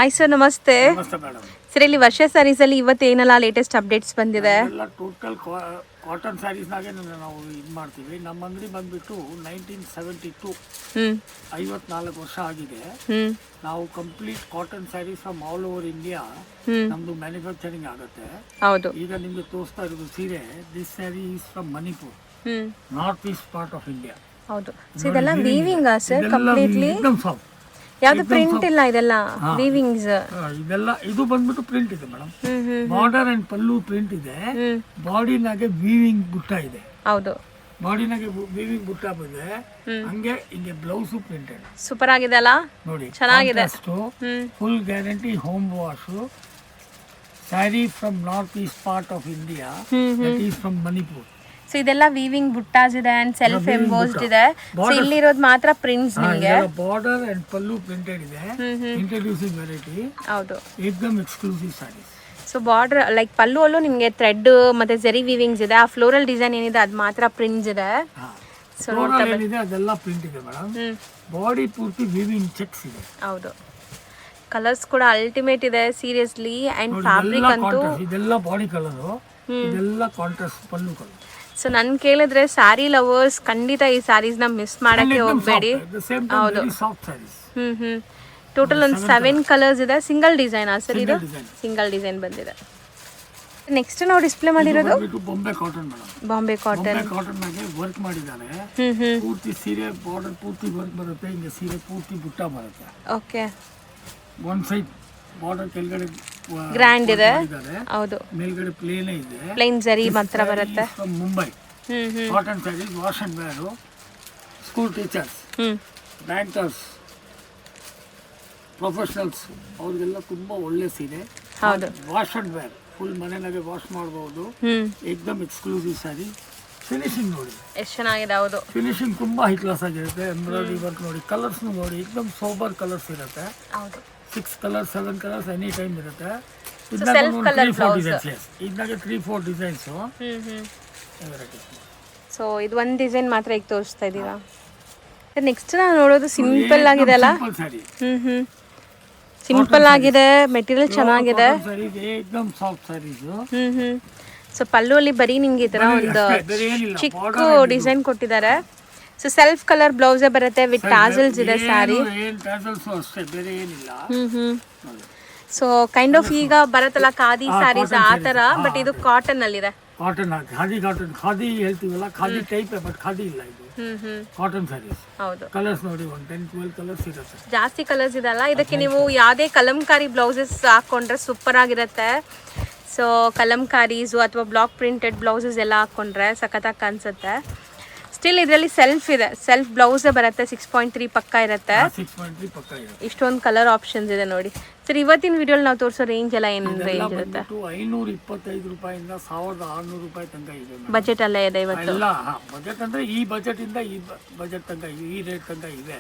Hi sir, ನಮಸ್ತೆ. ನಮಸ್ತೆ madam. Sir, ಇಲ್ಲಿ ವರ್ಷ ಸ್ಯಾರೀಸ್ ಅಲ್ಲಿ ಇವತ್ತೇನೆಲ್ಲ ಲೇಟೆಸ್ಟ್ ಅಪ್ಡೇಟ್ಸ್ ಬಂದಿದೆ? ಎಲ್ಲ ಟೋಟಲ್ ಕಾಟನ್ ಸ್ಯಾರೀಸ್ನಾಗೆ ನಾವು ಇದು ಮಾಡ್ತೀವಿ. ನಮ್ಮ ಅಂಗಡಿ ಬಂದ್ಬಿಟ್ಟು 1972, 54 ವರ್ಷ ಆಗಿದೆ. ನಾವು complete cotton saris from all over India ನಮ್ದು ಮ್ಯಾನುಫ್ಯಾಕ್ಚರಿಂಗ್ ಆಗುತ್ತೆ. ಹೌದು. ಈಗ ನಿಮ್ಗೆ ತೋರಿಸ್ತಾ ಇರೋದು ಸೀರೆ. This sari is from Manipur, north east part of India. ಹೌದು. ಸೊ ಇದೆಲ್ಲ ವೀವಿಂಗ್ ಸರ್ ಕಂಪ್ಲೀಟ್ಲಿ? ಸಾಫ್ಟ್. ಯಾವುದು ಪ್ರಿಂಟ್ ಇಲ್ಲ, ಇದೆಲ್ಲ ವೀವಿಂಗ್ಸ್. ಇದೆಲ್ಲ ಇದು ಬಂದ್ಬಿಟ್ಟು ಪ್ರಿಂಟ್ ಇದೆ madam. Border and pallu print ಇದೆ. ಬಾಡಿನಾಗೆ ವೀವಿಂಗ್ ಬುಟ್ಟ ಇದೆ. ಹೌದು, ಬಾಡಿನಾಗೆ ವೀವಿಂಗ್ ಬುಟ್ಟ ಬಂದಿದೆ. ಹಂಗೆ ಹಿಂಗೆ ಬ್ಲೌಸ್ ಪ್ರಿಂಟೆಡ್. ಸೂಪರ್ ಆಗಿದೆ ಅಲ್ಲ? ನೋಡಿ, ಚೆನ್ನಾಗಿದೆ. Full guarantee home wash. Sari from north east part of India, that is from Manipur. So ಇದೆಲ್ಲ ವೀವಿಂಗ್ ಬುಟ್ಟಾಸ್ ಇದೆ ಅಂಡ್ ಸೆಲ್ಫ್ ಎಂಬೋಸ್ಡ್ ಇದೆ. ಸೊ ಇಲ್ಲಿರೋದು ಮಾತ್ರ ಪ್ರಿಂಟ್ಸ್ ನಿಮಗೆ. ಬಾರ್ಡರ್ ಅಂಡ್ ಪಲ್ಲು ಪ್ರಿಂಟೆಡ್ ಇದೆ. Introducing variety. ಹೌದು, ಏಕದಮ್ exclusive saris. So border like pallu ಅಲ್ಲೂ ನಿಮಗೆ ಥ್ರೆಡ್ ಮತ್ತೆ ಜರಿ ವೀವಿಂಗ್ಸ್ ಇದೆ. ಆ ಫ್ಲೋರಲ್ ಡಿಸೈನ್ ಏನಿದೆ ಅದು ಮಾತ್ರ ಪ್ರಿಂಟ್ಸ್ ಇದೆ. ಸೊ ಏನಿದೆ ಅದೆಲ್ಲ ಪ್ರಿಂಟ್ ಇದೆ ಮೇಡಮ್. ಬಾಡಿ ಪೂರ್ತಿ ವೀವಿಂಗ್ ಚೆಕ್ಸ್ ಇದೆ. ಹೌದು, ಕಲರ್ಸ್ ಕೂಡ ಅಲ್ಟಿಮೇಟ್ ಇದೆ ಸೀರಿಯಸ್ಲಿ. ಅಂಡ್ ಫ್ಯಾಬ್ರಿಕ್ ಅಂತೂ ಇದೆಲ್ಲ ಬಾಡಿ ಕಲರ್, ಇದೆಲ್ಲ ಕಾಂಟ್ರಾಸ್ಟ್ ಪಲ್ಲು ಕಲರ್. ಸೊ ನನ್ ಕೇಳಿದ್ರೆ ಸ್ಯಾರಿ ಲವರ್ಸ್ ಖಂಡಿತ ಈ ಸ್ಯಾರೀಸ್ ನ ಮಿಸ್ ಮಾಡಕ್ಕೆ ಹೋಗ್ಬೇಡಿ. ಹೌದು. ಟೋಟಲ್ ಒಂದು 7 ಕಲರ್ಸ್ ಇದೆ. Single design sir? ಇದು ಸಿಂಗಲ್ ಡಿಸೈನ್ ಬಂದಿದೆ. ನೆಕ್ಸ್ಟ್ ನಾವು ಡಿಸ್ಪ್ಲೇ ಮಾಡಿರೋದು Bombay cotton madam. Bombay cotton. Cotton ನಾಗೆ ವರ್ಕ್ ಮಾಡಿದ್ದಾರೆ. ಪೂರ್ತಿ ಸೀರೆ ಬಾರ್ಡರ್ ಪೂರ್ತಿ ವರ್ಕ್ ಬರುತ್ತೆ. ಹಿಂಗೆ ಸೀರೆ ಪೂರ್ತಿ ಬುಟ್ಟ ಬರುತ್ತೆ. ಓಕೆ. ಒನ್ ಸೈಡ್ ಬಾರ್ಡರ್ ಕೆಳಗಡೆ ಗ್ರ್ಯಾಂಡ್ ಇದೆ. ಹೌದು, ಮೇಲ್ಗಡೆ ಪ್ಲೇನ್ ಇದೆ. ಪ್ಲೇನ್ ಜರಿ ಮಾತ್ರ ಬರುತ್ತೆ. Mumbai cotton saris, wash and wear. School teachers, bankers, professionals ಅವ್ರಿಗೆಲ್ಲ ತುಂಬಾ ಒಳ್ಳೆ ಸೀರೆ. ಹೌದು, ವಾಶ್ ಅಂಡ್ ವೇರ್ ಫುಲ್ ಮನೆಯಾಗೆ ವಾಶ್ ಮಾಡಬಹುದು. ಏಕದಮ್ ಎಕ್ಸ್ಕ್ಲೂಸಿವ್ ಸ್ಯಾರಿ. ಫಿನಿಶಿಂಗ್ ನೋಡಿ ಎಷ್ಟು ಚೆನ್ನಾಗಿದೆ. ಹೌದು, ಫಿನಿಶಿಂಗ್ ತುಂಬಾ ಹೈ ಕ್ಲಾಸ್ ಆಗಿರುತ್ತೆ. ಎಂಬ್ರಾಯ್ಡರಿ ವರ್ಕ್ ನೋಡಿ, ಕಲರ್ಸ್ ನೋಡಿ, ಏಕದಮ್ ಸೋಬರ್ ಕಲರ್ಸ್ ಇರುತ್ತೆ. ಹೌದು, 6 ಕಲರ್ಸ್ 7 ಕಲರ್ಸ್ ಎನಿ ಟೈಮ್ ಇರುತ್ತೆ. Self colour blouse. ಇದ್ನಾಗೆ 3-4 ಡಿಸೈನ್ಸ್. ಸೊ ಇದು ಒಂದು ಡಿಸೈನ್ ಮಾತ್ರ ಈಗ ತೋರಿಸ್ತಾ ಇದ್ದೀರಾ? ನೆಕ್ಸ್ಟ್ ನಾವು ನೋಡೋದು ಸಿಂಪಲ್ ಆಗಿದೆ ಅಲ್ಲ? ಸಿಂಪಲ್ ಆಗಿದೆ, ಮೆಟೀರಿಯಲ್ ಚೆನ್ನಾಗಿದೆ. ಸೊ ಪಲ್ಲು ಅಲ್ಲಿ ಬರೀ ನಿಮ್ಗೆ ಈ ತರ ಒಂದು ಚಿಕ್ಕ ಡಿಸೈನ್ ಕೊಟ್ಟಿದ್ದಾರೆ. ಸೊ ಸೆಲ್ಫ್ ಕಲರ್ ಬ್ಲೌಸೇ ಬರುತ್ತೆ ವಿತ್ ಟಾಸಲ್ಸ್ ಇದೆ ಸ್ಯಾರಿ. ಸೊ ಕೈಂಡ್ ಆಫ್ ಈಗ ಬರುತ್ತಲ್ಲ ಖಾದಿ ಸ್ಯಾರೀಸ್ ಆ ತರ, ಬಟ್ ಇದು ಕಾಟನ್ ಅಲ್ಲಿ ಇದೆ. ಕಾಟನ್, ಖಾದಿ ಹೇಳ್ತೀವಲ್ಲ, ಖಾದಿ ಟೈಪ್, ಬಟ್ ಖಾದಿ ಇಲ್ಲ ಇದು. ಕಾಟನ್ ಸ್ಯಾರೀಸ್. ಹೌದು, ಕಲರ್ಸ್ ನೋಡಿ 10-12 ಕಲರ್ಸ್ ಇರುತ್ತೆ. ಜಾಸ್ತಿ ಕಲರ್ಸ್ ಇದಲ್ಲ. ಇದಕ್ಕೆ ನೀವು ಯಾವುದೇ ಕಲಂಕಾರಿ ಬ್ಲೌಸಸ್ ಹಾಕೊಂಡ್ರೆ ಸೂಪರ್ ಆಗಿರುತ್ತೆ. ಸೊ ಕಲಂಕಾರೀಸು ಅಥವಾ ಬ್ಲಾಕ್ ಪ್ರಿಂಟೆಡ್ ಬ್ಲೌಸಸ್ ಎಲ್ಲ ಹಾಕೊಂಡ್ರೆ ಸಖತ್ತಾಗಿ ಕಾಣಿಸುತ್ತೆ. ಸ್ಟಿಲ್ ಇದರಲ್ಲಿ ಸೆಲ್ಫ್ ಇದೆ, ಸೆಲ್ಫ್ ಬ್ಲೌಸೇ ಬರುತ್ತೆ. 6.3 ಪಕ್ಕ ಇರುತ್ತೆ. ಇಷ್ಟೊಂದು ಕಲರ್ ಆಪ್ಷನ್ಸ್ ಇದೆ ನೋಡಿ. ಸರ್ ಇವತ್ತಿನ ವಿಡಿಯೋಲಿ ನಾವು ತೋರಿಸೋ ರೇಂಜ್ ಎಲ್ಲ ಏನು ರೇಂಜ್ ಇರುತ್ತೆ? 525 ರೂಪಾಯಿಂದ 1600 ರೂಪಾಯಿ ತನಕ ಇದೆ. ಬಜೆಟ್ ಅಲ್ಲೇ ಇದೆ ಇವತ್ತು? ಬಜೆಟ್ ಅಂದ್ರೆ ಈ ಬಜೆಟ್ ಇಂದ ಈ ಬಜೆಟ್ ತನಕ, ಈ ರೇಟ್ ತನಕ ಇದೆ.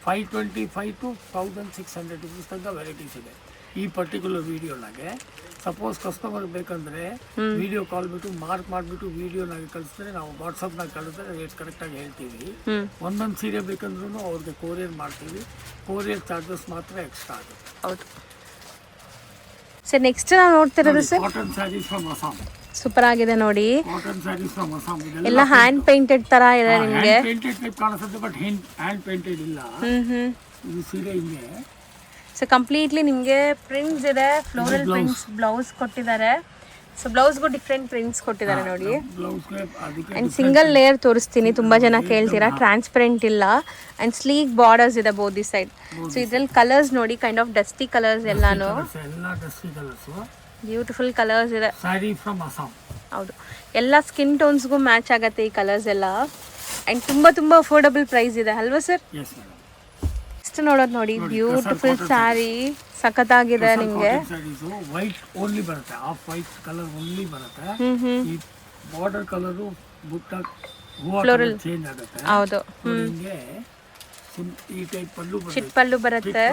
525 to 1600 ರುಪೀಸ್ ತನಕ ವೆರೈಟೀಸ್ ಇದೆ ಈ ಪರ್ಟಿಕ್ಯುಲರ್ ವಿಡಿಯೋನಾಗೆ. ಸಪೋಸ್ ಕಸ್ಟಮರ್ ಬೇಕಂದ್ರೆ ವಿಡಿಯೋ ಕಾಲ್ ಬಿಟ್ಟು ಮಾರ್ಕ್ ಮಾಡಿಬಿಟ್ಟು ವಿಡಿಯೋನಾಗೆ ಕಳಿಸಿದ್ರೆ ನಾವು ವಾಟ್ಸಪ್ನಾಗ ಕಳಿಸಿದ್ರೆ ರೇಟ್ ಕರೆಕ್ಟಾಗಿ ಹೇಳ್ತೀವಿ. ಒಂದೊಂದು ಸೀರೆ ಬೇಕಂದ್ರೂ ಅವ್ರಿಗೆ ಕೊರಿಯರ್ ಮಾಡ್ತೀವಿ. ಕೊರಿಯರ್ ಚಾರ್ಜಸ್ ಮಾತ್ರ ಎಕ್ಸ್ಟ್ರಾ ಆಗುತ್ತೆ. ಹೌದು ಸರ್. ನೆಕ್ಸ್ಟ್ ನಾವು ನೋಡ್ತಿರೋದು sir cotton saris from Assam. Super ಆಗಿದೆ ನೋಡಿ. Cotton saris from Assam. ಎಲ್ಲ ಹ್ಯಾಂಡ್ ಪೇಂಟೆಡ್ ತರ ಇದೆ ನಿಮಗೆ. ಪೇಂಟೆಡ್ ಟೈಪ್ ಕಾಣಿಸುತ್ತೆ, ಬಟ್ ಹ್ಯಾಂಡ್ ಪೇಂಟೆಡ್ ಇಲ್ಲ. ಇದು ಸೀರೆ ಹಿಂಗೆ. ಸೊ ಕಂಪ್ಲೀಟ್ಲಿ ನಿಮಗೆ ಪ್ರಿಂಟ್ಸ್ ಇದೆ, ಫ್ಲೋರಲ್ ಪ್ರಿಂಟ್ಸ್ ಬ್ಲೌಸ್ ಕೊಟ್ಟಿದ್ದಾರೆ. ಸೊ ಬ್ಲೌಸ್ಗೂ ಡಿಫ್ರೆಂಟ್ ಪ್ರಿಂಟ್ಸ್ ಕೊಟ್ಟಿದ್ದಾರೆ ನೋಡಿ. ಆ್ಯಂಡ್ ಸಿಂಗಲ್ ಲೇಯರ್ ತೋರಿಸ್ತೀನಿ, ತುಂಬ ಜನ ಕೇಳ್ತೀರಾ. ಟ್ರಾನ್ಸ್ಪರೆಂಟ್ ಇಲ್ಲ ಆ್ಯಂಡ್ ಸ್ಲೀಕ್ ಬಾರ್ಡರ್ಸ್ ಇದೆ ಬೋತ್ ದಿ ಸೈಡ್. ಸೊ ಇದ್ರಲ್ಲಿ ಕಲರ್ಸ್ ನೋಡಿ, ಕೈಂಡ್ ಆಫ್ ಡಸ್ಟಿ ಕಲರ್ಸ್ ಎಲ್ಲಾನು. ಬ್ಯೂಟಿಫುಲ್ ಕಲರ್ಸ್ ಇದೆ. ಹೌದು, ಎಲ್ಲ ಸ್ಕಿನ್ ಟೋನ್ಸ್ಗೂ ಮ್ಯಾಚ್ ಆಗುತ್ತೆ ಈ ಕಲರ್ಸ್ ಎಲ್ಲ. ಆ್ಯಂಡ್ ತುಂಬ ಅಫೋರ್ಡಬಲ್ ಪ್ರೈಸ್ ಇದೆ ಅಲ್ವಾ ಸರ್? ನೆಕ್ಸ್ಟ್ ನೋಡೋದು ನೋಡಿ, ಬ್ಯೂಟಿಫುಲ್ ಸ್ಯಾರಿ, ಸಖತ್ತಾಗಿದೆ ನಿಮಗೆ. ವೈಟ್ ಓನ್ಲಿ ಬರುತ್ತೆ, ಆಫ್ ವೈಟ್ ಕಲರ್ ಓನ್ಲಿ ಬರುತ್ತೆ. ಈ ಬಾರ್ಡರ್ ಕಲರ್ ಬುಟ್ಟ ಫ್ಲೋರಲ್ ಚೇಂಜ್ ಆಗುತ್ತೆ. ಹೌದು, ಈ ಟೈಪ್ ಪಲ್ಲು ಬರುತ್ತೆ, ಚಿಟ್ ಪಲ್ಲು ಬರುತ್ತೆ.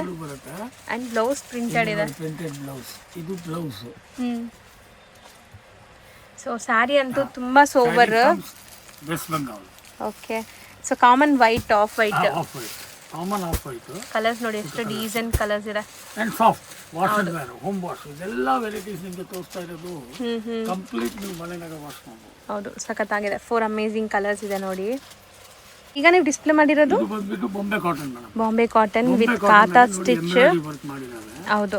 ಅಂಡ್ ಬ್ಲೌಸ್ ಪ್ರಿಂಟೆಡ್ ಇದೆ. ಪ್ರಿಂಟೆಡ್ ಬ್ಲೌಸ್, ಇದು ಬ್ಲೌಸ್. ಸೊ ಸ್ಯಾರಿ ಅಂತೂ ತುಂಬಾ sober. West Bengal. Okay. So common white, off white. Common off white colours ನೋಡಿ ಎಷ್ಟು ಡೀಸೆಂಟ್ ಕಲರ್ಸ್ ಇದೆ. And soft wash and wear, home wash, ಇದೆಲ್ಲ ವೆರೈಟೀಸ್ ನಿಮಗೆ ತೋರಿಸ್ತಾ ಇರೋದು. ಕಂಪ್ಲೀಟ್ ನೀವು ಮನೆಯಾಗ ವಾಶ್ ಮಾಡ್ಬೋದು. ಹೌದು, ಸಖತ್ತಾಗಿದೆ. 4 ಅಮೇಜಿಂಗ್ ಕಲರ್ಸ್ ಇದೆ ನೋಡಿ. ಈಗ ನೀವು ಡಿಸ್ಪ್ಲೇ ಮಾಡಿರೋದು ಇದು ಬಂದ್ಬಿಟ್ಟು Bombay cotton madam. Bombay cotton with kantha stitch. Work ಮಾಡಿದ್ದಾರೆ. ಹೌದು,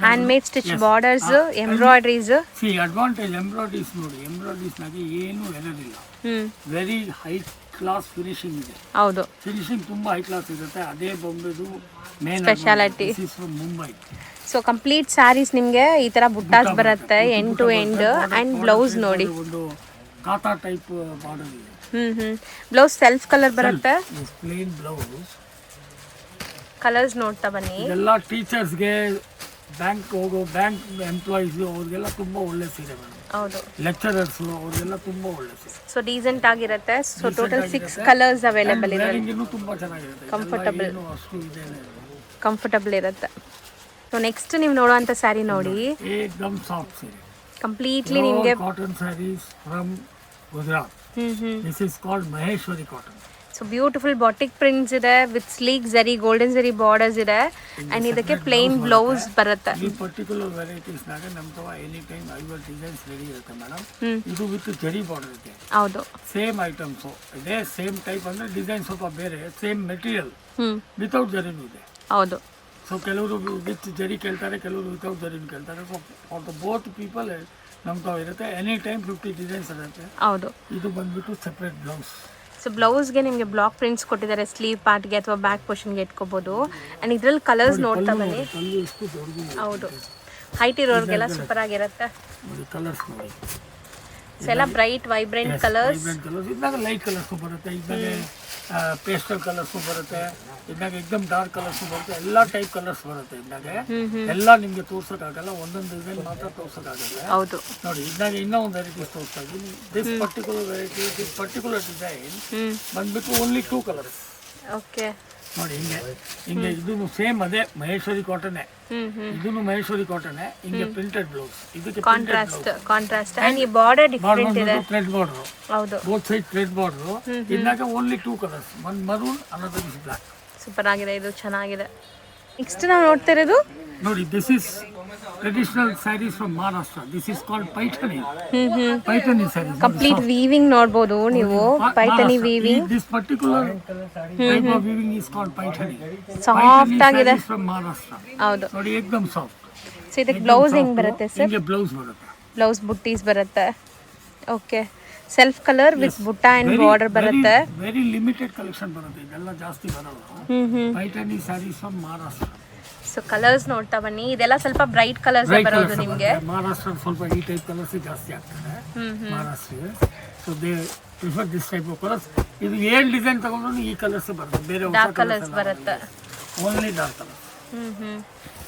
hand made stitch borders, embroideries. See advantage embroideries ನೋಡಿ, ಎಂಬ್ರಾಯ್ಡ್ರೀಸ್ ನಾಗೆ ಏನು ಎರರ್ ಇಲ್ಲ. ವೆರಿ ಹೈ ಕ್ಲಾಸ್ ಫಿನಿಶಿಂಗ್ ಇದೆ. ಹೌದು, ಫಿನಿಶಿಂಗ್ ತುಂಬಾ ಹೈ ಕ್ಲಾಸ್ ಇರುತ್ತೆ. ಅದೇ ಬೊಂಬೆದು main speciality. Mumbai. So complete sarees ನಿಮಗೆ ಈ ತರ ಬುಟ್ಟಾಸ್ ಬರುತ್ತೆ, end to end. And blouse ನೋಡಿ, ಒಂದು ಕಾತಾ ಟೈಪ್ ಬಾರ್ಡರ್ ಇದೆ. ಬ್ಲೌಸ್ ಸೆಲ್ಫ್ ಕಲರ್ ಬರುತ್ತೆ. Plain blouse. ಕಲರ್ಸ್ ನೋಡ್ತಾ ಬನ್ನಿ. ಎಲ್ಲ ಟೀಚರ್ಸ್ಗೆ, ಬ್ಯಾಂಕ್ ಎಂಪ್ಲಾಯೀಸ್ ಅವ್ರಿಗೆಲ್ಲ ತುಂಬಾ ಒಳ್ಳೆ ಸೀರೆ ಮೇಡಮ್. ಹೌದು, ಲೆಕ್ಚರರ್ಸ್ ಅವ್ರಿಗೆಲ್ಲ ತುಂಬಾ ಒಳ್ಳೆ ಸೀರೆ. ಸೊ ಡೀಸೆಂಟ್ ಆಗಿರುತ್ತೆ. ಸೊ ಟೋಟಲ್ 6 ಕಲರ್ಸ್ ಅವೈಲೇಬಲ್ ಇದೆ. ಇನ್ನೂ ತುಂಬಾ ಚೆನ್ನಾಗಿರುತ್ತೆ. ಕಂಫರ್ಟಬಲ್, ಅಷ್ಟು ಇದೆ, ಕಂಫರ್ಟಬಲ್ ಇರುತ್ತೆ. ಸೊ ನೆಕ್ಸ್ಟ್ ನೀವು ನೋಡುವಂತ ಸ್ಯಾರಿ ನೋಡಿ, ಏಕ್ದಮ್ ಸಾಫ್ಟ್ ಸೀರೆ. ಕಂಪ್ಲೀಟ್ಲಿ ನಿಮಗೆ cotton saris from Gujarat. This is called Maheshwari cotton. So beautiful batik prints ಇದೆ with sleek zari, golden zari borders ಇದೆ. ಅಂಡ್ ಇದಕ್ಕೆ ಪ್ಲೇನ್ ಬ್ಲೌಸ್ ಬರುತ್ತೆ. ಈ ಪರ್ಟಿಕ್ಯುಲರ್ ವೆರೈಟೀಸ್ ನಾಗ ನಮ್ಮ ತವ ಎನಿ ಟೈಮ್ 50 ಡಿಸೈನ್ಸ್ ರೆಡಿ ಇರುತ್ತೆ ಮೇಡಮ್. ಇದು ವಿತ್ ಜರಿ ಬಾರ್ಡರ್ ಇದೆ. ಹೌದು, ಸೇಮ್ ಐಟಮ್ಸ್ ಇದೆ, ಸೇಮ್ ಟೈಪ್ ಅಂದ್ರೆ ಡಿಸೈನ್ ಸ್ವಲ್ಪ ಬೇರೆ, ಸೇಮ್ ಮೆಟೀರಿಯಲ್ ವಿತೌಟ್ ಜರಿನೂ ಇದೆ. ಹೌದು. ಸೊ ಕೆಲವರು ವಿತ್ ಜರಿ ಕೇಳ್ತಾರೆ, ಕೆಲವರು ವಿತೌಟ್ ಜರಿನೂ ಕೇಳ್ತಾರೆ. So for the both people ನಮ್ಮ ತಾವು ಇರುತ್ತೆ. ಎನಿ ಟೈಮ್ 50 ಡಿಸೈನ್ಸ್ ಇರುತ್ತೆ. ಹೌದು. ಇದು ಬಂದ್ಬಿಟ್ಟು ಸೆಪ್ರೇಟ್ ಬ್ಲೌಸ್. ಸೊ ಬ್ಲೌಸ್ಗೆ ನಿಮಗೆ ಬ್ಲಾಕ್ ಪ್ರಿಂಟ್ಸ್ ಕೊಟ್ಟಿದ್ದಾರೆ, ಸ್ಲೀವ್ ಪಾರ್ಟ್ಗೆ ಅಥವಾ ಬ್ಯಾಕ್ ಪೋರ್ಷನ್ಗೆ ಇಟ್ಕೋಬಹುದು. ಅಂಡ್ ಇದ್ರಲ್ಲಿ ಕಲರ್ಸ್ ನೋಡ್ತಾ ಬನ್ನಿ. ಹೌದು, ಹೈಟ್ ಇರೋರಿಗೆಲ್ಲ ಸೂಪರ್ ಆಗಿರುತ್ತೆ. ಕಲರ್ಸ್ ನೋಡಿ, ಎಲ್ಲ ಬ್ರೈಟ್ ವೈಬ್ರೆಂಟ್ ಕಲರ್ಸ್. ಇದ್ದಾಗ ಲೈಟ್ ಕಲರ್ಸ್ ಬರುತ್ತೆ, ಇದ್ದಾಗ ಪೇಸ್ಟಲ್ ಕಲರ್ಸ್ ಬರುತ್ತೆ, ಇದ್ದಾಗ ಎಕ್ದಮ್ ಡಾರ್ಕ್ ಕಲರ್ಸ್ ಬರುತ್ತೆ. ಎಲ್ಲ ಟೈಪ್ ಕಲರ್ಸ್ ಬರುತ್ತೆ. ಇದ್ದಾಗ ಎಲ್ಲ ನಿಮ್ಗೆ ತೋರ್ಸೋಕ್ಕಾಗಲ್ಲ, ಒಂದೊಂದು ಡಿಸೈನ್ ಮಾತ್ರ ತೋರ್ಸೋಕ್ಕಾಗಲ್ಲ. ಹೌದು ನೋಡಿ, ಇದ್ದಾಗ ಇನ್ನೂ ಒಂದು ವೆರೈಟೀಸ್ ತೋರಿಸ್ತಾ ಇದ್ದೀನಿ. This particular variety, this particular design ಬಂದ್ಬಿಟ್ಟು ಓನ್ಲಿ 2 ಕಲರ್ಸ್. ಓಕೆ, ನೋಡಿ ಹಿಂಗೆ ಇದನ್ನು ಸೇಮ್ ಅದೇ ಮಹೇಶ್ವರಿ ಕಾಟನ್. ಇದನ್ನು ಮಹೇಶ್ವರಿ ಕಾಟನ್. ಹಿಂಗೆ ಪ್ರಿಂಟೆಡ್ ಬ್ಲೌಸ್, ಇದಕ್ಕೆ ಕಾಂಟ್ರಾಸ್ಟ್ ಅಂಡ್ ಈ ಬಾರ್ಡರ್ ಡಿಫರೆಂಟ್ ಇದೆ. Thread border. ಹೌದು, ಬೋತ್ ಸೈಡ್ ಥ್ರೆಡ್ ಬಾರ್ಡರ್. ಇದ್ದಾಗ only 2 colours, one maroon, another is black. Super ಆಗಿದೆ, ಇದು ಚೆನ್ನಾಗಿದೆ. ನೆಕ್ಸ್ಟ್ ನಾವು ನೋಡ್ತಾ ಇರೋದು ನೋಡಿ, this is traditional sarees from Maharashtra. This is called ಪೈಠನಿ. ಪೈಠನಿ sarees complete weaving ನೋಡಬಹುದು ನೀವು. Paithani weaving. This particular type of weaving is called Paithani. Soft ಆಗಿದೆ ಫ್ರಮ್ ಮಹಾರಾಷ್ಟ್ರ. ಹೌದು, ನೋಡಿ ಏಕ್ದಮ್ ಸಾಫ್ಟ್. ಸೊ ಇದಕ್ಕೆ ಬ್ಲೌಸ್ ಹೆಂಗ್ ಬರುತ್ತೆ ಸರ್? ಹಿಂಗೆ ಬ್ಲೌಸ್ ಬರುತ್ತೆ. ಬ್ಲೌಸ್ ಬುಟ್ಟೀಸ್ ಬರುತ್ತೆ. Okay, self colour with butta and border ಬರುತ್ತೆ. ವೆರಿ ಲಿಮಿಟೆಡ್ ಕಲೆಕ್ಷನ್ ಬರುತ್ತೆ, ಇದೆಲ್ಲ ಜಾಸ್ತಿ ಬರಲ್ಲ. Paithani sarees from Maharashtra. So colours ನೋಡ್ತಾ ಬನ್ನಿ. ಇದೆಲ್ಲ ಸ್ವಲ್ಪ ಬ್ರೈಟ್ ಕಲರ್ಸ್ ಬರೋದು ನಿಮಗೆ. ಮಹಾರಾಷ್ಟ್ರ ಸ್ವಲ್ಪ ಈ ಟೈಪ್ ಕಲರ್ಸ್ ಜಾಸ್ತಿ ಆಗ್ತದೆ Maharashtra. So they prefer this type of colours. ಇದು ಏನ್ ಡಿಸೈನ್ ತಗೊಂಡ್ರು ಈ ಕಲರ್ಸ್ ಬರುತ್ತೆ, ಬೇರೆ ಡಾರ್ಕ್ ಕಲರ್ಸ್ ಬರುತ್ತೆ. Only dark colours.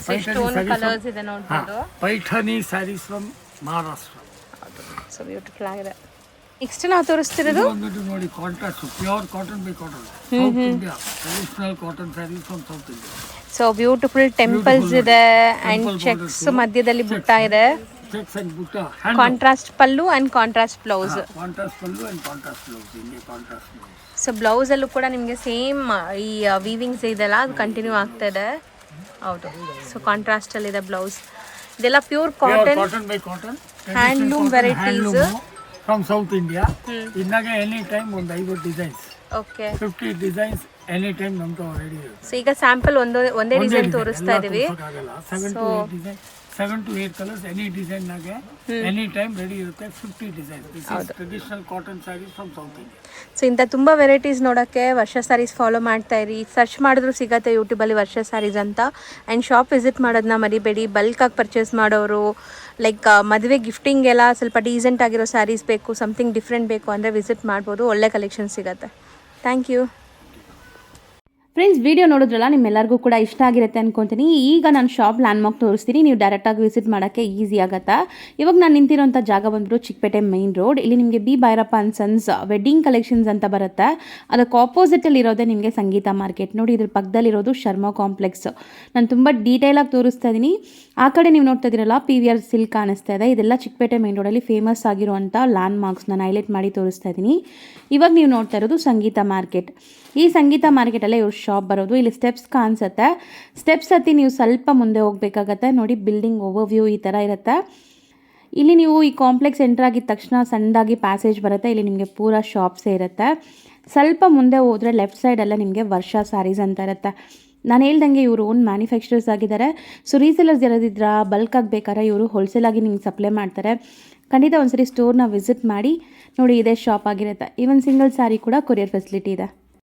Stone colours ಇದೆ ನೋಡಬಹುದು. Paithani sarees from Maharashtra. So beautiful ಆಗಿದೆ. ನೆಕ್ಸ್ಟ್ ನಾವು ತೋರಿಸ್ತಿರೋದು ನೋಡಿ, contrast pure cotton by cotton, South India traditional cotton saris from South India. So beautiful temples ಇದೆ ಅಂಡ್ ಚೆಕ್ಸ್ ಮಧ್ಯದಲ್ಲಿ ಬುಟ್ಟ ಇದೆ. Checks and butta, contrast pallu and contrast blouse. Contrast pallu and contrast blouse. ಹಿಂಗೆ contrast blouse. So blouse ಅಲ್ಲೂ ಕೂಡ ನಿಮಗೆ same ಈ weavings ಇದೆಲ್ಲ ಅದು ಕಂಟಿನ್ಯೂ ಆಗ್ತಾ ಇದೆ. ಹೌದು, ಸೊ ಕಾಂಟ್ರಾಸ್ಟ್ ಅಲ್ಲಿ ಇದೆ ಬ್ಲೌಸ್. ಇದೆಲ್ಲ pure cotton, cotton by cotton, handloom varieties from South India. ಇನ್ನಾಗ ಎನಿ ಟೈಮ್ ಒಂದು 50 designs, okay 50 designs any time ನಮ್ದು ರೆಡಿ ಇರುತ್ತೆ. ಸೊ ಈಗ ಸ್ಯಾಂಪಲ್ ಒಂದೇ ಡಿಸೈನ್ ತೋರಿಸ್ತಾ ಇದೀವಿ. 7 to 8 ಕಲರ್ಸ್ ಎನಿ ಡಿಸೈನ್ ನಾಗೆ ಎನಿ ಟೈಮ್ ರೆಡಿ ಇರುತ್ತೆ. 50 design. This is traditional cotton saris from South India. So ಇಂಥ ತುಂಬ ವೆರೈಟೀಸ್ ನೋಡೋಕ್ಕೆ ವರ್ಷ ಸ್ಯಾರೀಸ್ ಫಾಲೋ ಮಾಡ್ತಾ ಇರಿ. ಸರ್ಚ್ ಮಾಡಿದ್ರು ಸಿಗತ್ತೆ ಯೂಟ್ಯೂಬಲ್ಲಿ ವರ್ಷ ಸ್ಯಾರೀಸ್ ಅಂತ. ಆ್ಯಂಡ್ ಶಾಪ್ ವಿಸಿಟ್ ಮಾಡೋದನ್ನ ಮರಿಬೇಡಿ. ಬಲ್ಕಾಗಿ ಪರ್ಚೇಸ್ ಮಾಡೋರು, ಲೈಕ್ ಮದುವೆ ಗಿಫ್ಟಿಂಗ್ ಎಲ್ಲ ಸ್ವಲ್ಪ ಡೀಸೆಂಟ್ ಆಗಿರೋ ಸ್ಯಾರೀಸ್ ಬೇಕು, ಸಮಥಿಂಗ್ ಡಿಫ್ರೆಂಟ್ ಬೇಕು ಅಂದರೆ ವಿಸಿಟ್ ಮಾಡ್ಬೋದು. ಒಳ್ಳೆ ಕಲೆಕ್ಷನ್ ಸಿಗುತ್ತೆ. Thank you friends. ವಿಡಿಯೋ ನೋಡಿದ್ರಲ್ಲ, ನಿಮ್ಮೆಲ್ಲರಿಗೂ ಕೂಡ ಇಷ್ಟ ಆಗಿರುತ್ತೆ ಅನ್ಕೊತೀನಿ. ಈಗ ನಾನು ಶಾಪ್ ಲ್ಯಾಂಡ್ಮಾರ್ಕ್ ತೋರಿಸ್ತೀನಿ, ನೀವು ಡೈರೆಕ್ಟಾಗಿ ವಿಸಿಟ್ ಮಾಡೋಕ್ಕೆ ಈಸಿ ಆಗುತ್ತೆ. ಇವಾಗ ನಾನು ನಿಂತಿರೋಂಥ ಜಾಗ ಬಂದ್ಬಿಟ್ಟು ಚಿಕ್ಕಪೇಟೆ ಮೈನ್ ರೋಡ್. ಇಲ್ಲಿ ನಿಮಗೆ B Bhyrappa and sons wedding collections ಅಂತ ಬರುತ್ತೆ. ಅದಕ್ಕೆ ಆಪೋಸಿಟಲ್ಲಿ ಇರೋದೇ ನಿಮಗೆ ಸಂಗೀತ ಮಾರ್ಕೆಟ್. ನೋಡಿ, ಇದ್ರ ಪಕ್ಕದಲ್ಲಿರೋದು ಶರ್ಮಾ ಕಾಂಪ್ಲೆಕ್ಸ್. ನಾನು ತುಂಬ ಡೀಟೇಲಾಗಿ ತೋರಿಸ್ತಾ ಇದ್ದೀನಿ. ಆ ಕಡೆ ನೀವು ನೋಡ್ತಾ ಇದ್ದೀರಲ್ಲ, PVR ಸಿಲ್ಕ್ ಕಾಣಿಸ್ತಾ ಇದೆ. ಇದೆಲ್ಲ ಚಿಕ್ಕಪೇಟೆ ಮೈನ್ ರೋಡಲ್ಲಿ ಫೇಮಸ್ ಆಗಿರುವಂಥ ಲ್ಯಾಂಡ್ಮಾರ್ಕ್ಸ್ ನಾನು ಹೈಲೈಟ್ ಮಾಡಿ ತೋರಿಸ್ತಾ ಇದ್ದೀನಿ. ಇವಾಗ ನೀವು ನೋಡ್ತಾ ಇರೋದು ಸಂಗೀತ ಮಾರ್ಕೆಟ್. ಈ ಸಂಗೀತ ಮಾರ್ಕೆಟಲ್ಲೇ ಇವ್ರ ಶಾಪ್ ಬರೋದು. ಇಲ್ಲಿ ಸ್ಟೆಪ್ಸ್ ಕಾಣಿಸುತ್ತೆ. ಸ್ಟೆಪ್ಸ್ ಹತ್ತಿ ನೀವು ಸ್ವಲ್ಪ ಮುಂದೆ ಹೋಗಬೇಕಾಗತ್ತೆ. ನೋಡಿ ಬಿಲ್ಡಿಂಗ್ ಓವರ್ವ್ಯೂ ಈ ಥರ ಇರುತ್ತೆ. ಇಲ್ಲಿ ನೀವು ಈ ಕಾಂಪ್ಲೆಕ್ಸ್ ಎಂಟರ್ ಆಗಿದ ತಕ್ಷಣ ಸಣ್ಣದಾಗಿ ಪ್ಯಾಸೇಜ್ ಬರುತ್ತೆ. ಇಲ್ಲಿ ನಿಮಗೆ ಪೂರ ಶಾಪ್ಸೇ ಇರುತ್ತೆ. ಸ್ವಲ್ಪ ಮುಂದೆ ಹೋದರೆ ಲೆಫ್ಟ್ ಸೈಡೆಲ್ಲ ನಿಮಗೆ ವರ್ಷ ಸ್ಯಾರೀಸ್ ಅಂತ ಇರುತ್ತೆ. ನಾನು ಹೇಳ್ದಂಗೆ ಇವರು ಓನ್ ಮ್ಯಾನುಫ್ಯಾಕ್ಚರರ್ಸ್ ಆಗಿದ್ದಾರೆ. ಸೊ ರೀಸೇಲರ್ಸ್ ಯಾರಾದಿದ್ರ ಬಲ್ಕಾಗಿ ಬೇಕಾದ್ರೆ ಇವರು ಹೋಲ್ಸೇಲಾಗಿ ನಿಮ್ಗೆ ಸಪ್ಲೈ ಮಾಡ್ತಾರೆ. ಖಂಡಿತ ಒಂದ್ಸರಿ ಸ್ಟೋರ್ನ ವಿಸಿಟ್ ಮಾಡಿ ನೋಡಿ. ಇದೇ ಶಾಪ್ ಆಗಿರುತ್ತೆ. ಈವನ್ ಸಿಂಗಲ್ ಸ್ಯಾರಿ ಕೂಡ ಕೊರಿಯರ್ ಫೆಸಿಲಿಟಿ ಇದೆ.